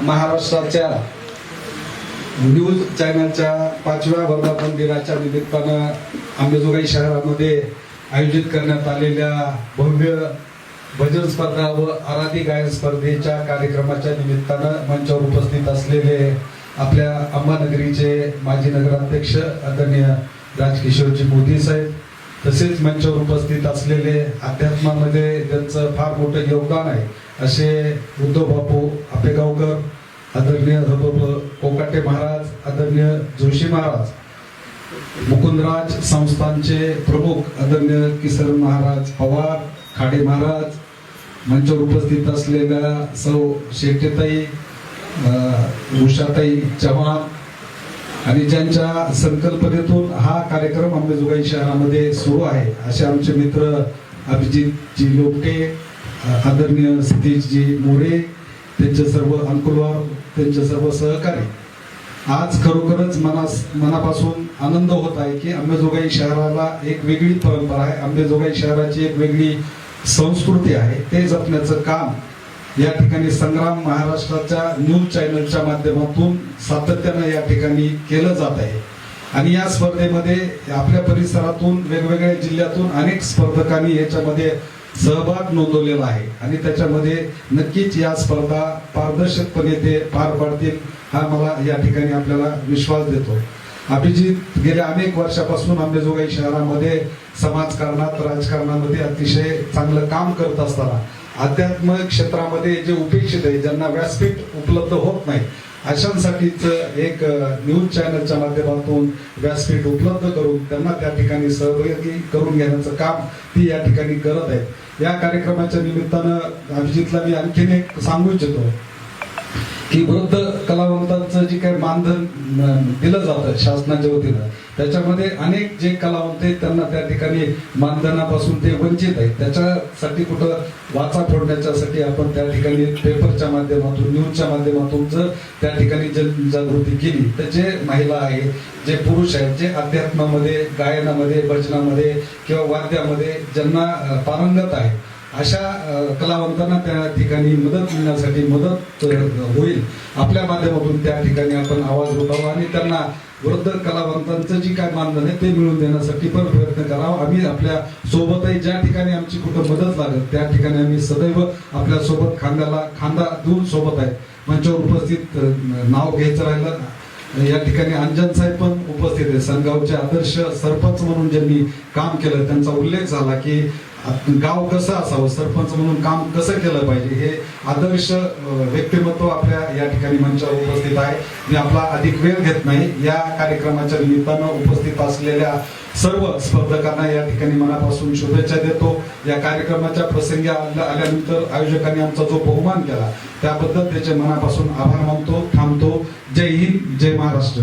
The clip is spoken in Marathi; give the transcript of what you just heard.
महाराष्ट्राच्या न्यूज चॅनलच्या 5व्या वर्धापन दिनाच्या निमित्तानं अंबाजोगाई शहरामध्ये आयोजित करण्यात आलेल्या भव्य भजन स्पर्धा व आराधी गायन स्पर्धेच्या कार्यक्रमाच्या निमित्तानं मंचावर उपस्थित असलेले आपल्या अंबानगरीचे माजी नगराध्यक्ष आदरणीय राजकिशोरजी मोदी साहेब, तसेच मंचावर उपस्थित असलेले अध्यात्मामध्ये त्यांचं फार मोठं योगदान आहे असे उद्धव बापू आपेगावकर, आदरणीय कोकाटे महाराज, आदरणीय जोशी महाराज, मुकुंदराज संस्थानचे प्रमुख आदरणीय किसन महाराज पवार, खाडे महाराज, मंचावर उपस्थित असलेल्या सौ शेट्टीताई, उषाताई चव्हाण आणि ज्यांच्या संकल्पनेतून हा कार्यक्रम अंबाजोगाई शहरामध्ये सुरू आहे असे आमचे मित्र अभिजितजी लोपटे, आदरणीय सतीशजी मोरे, त्यांचे सर्व अंकुलवार, त्यांचे सर्व सहकारी. आज खरोखरच मनापासून आनंद होत आहे की अंबाजोगाई शहराला एक वेगळी परंपरा आहे, अंबाजोगाई शहराची एक वेगळी संस्कृती आहे, ते जपण्याचं काम या ठिकाणी संग्राम महाराष्ट्राच्या न्यूज चॅनलच्या माध्यमातून सातत्यानं या ठिकाणी केलं जात आहे. आणि या स्पर्धेमध्ये आपल्या परिसरातून वेगवेगळ्या जिल्ह्यातून अनेक स्पर्धकांनी याच्यामध्ये सहभाग नोंदवलेला आहे आणि त्याच्यामध्ये नक्कीच या स्पर्धा पारदर्शकपणे ते पार पाडतील हा मला या ठिकाणी आपल्याला विश्वास देतो. अभिजित गेल्या अनेक वर्षापासून अंबाजोगाई शहरामध्ये समाजकारणात, राजकारणामध्ये अतिशय चांगलं काम करत असताना अध्यात्म क्षेत्रामध्ये जे उपेक्षित आहे, ज्यांना व्यासपीठ उपलब्ध होत नाही, अशांसाठीच एक न्यूज चॅनलच्या माध्यमातून व्यासपीठ उपलब्ध करून त्यांना त्या ठिकाणी सहभागी करून घेण्याचं काम ती या ठिकाणी करत आहे. या कार्यक्रमाच्या निमित्तानं अभिजितला मी आणखीन एक सांगू इच्छितो की वृद्ध कलावंतांचं जे काही मानधन दिलं जातं शासनाच्या वतीनं, त्याच्यामध्ये अनेक जे कलावंत आहेत त्यांना त्या ठिकाणी मानधनापासून ते वंचित आहेत. त्याच्यासाठी कुठं वाचा फोडण्याच्यासाठी आपण त्या ठिकाणी पेपरच्या माध्यमातून, न्यूजच्या माध्यमातून जर त्या ठिकाणी जनजागृती केली तर जे महिला आहेत, जे पुरुष आहेत, जे अध्यात्मामध्ये, गायनामध्ये, भजनामध्ये किंवा वाद्यामध्ये ज्यांना पारंगत आहे, अशा कलावंतांना त्या ठिकाणी मदत मिळण्यासाठी मदत होईल. आपल्या माध्यमातून त्या ठिकाणी आपण आवाज उठवावा आणि त्यांना वृद्ध कलावंतांचं जी काय मानधन आहे ते मिळवून देण्यासाठी पण प्रयत्न करावा. आम्ही आपल्या सोबतही ज्या ठिकाणी आमची कुठं मदत लागत त्या ठिकाणी आम्ही सदैव आपल्या सोबत खांद्याला खांदा देऊन सोबत आहे. मंचावर उपस्थित नाव घ्यायचं राहिलं, या ठिकाणी अंजन साहेब पण उपस्थित आहे. संगावचे आदर्श सरपंच म्हणून ज्यांनी काम केलं त्यांचा उल्लेख झाला की गाव कसं असावं, सरपंच म्हणून काम कसं केलं पाहिजे, हे आदर्श व्यक्तिमत्व आपल्या या ठिकाणी मंचावर उपस्थित आहे. मी आपला अधिक वेळ घेत नाही. या कार्यक्रमाच्या निमित्तानं उपस्थित असलेल्या सर्व स्पर्धकांना या ठिकाणी मनापासून शुभेच्छा देतो. या कार्यक्रमाच्या प्रसंगी आल्यानंतर आयोजकांनी आमचा जो बहुमान केला त्याबद्दल त्याचे मनापासून आभार मानतो. थांबतो. जय हिंद, जय महाराष्ट्र.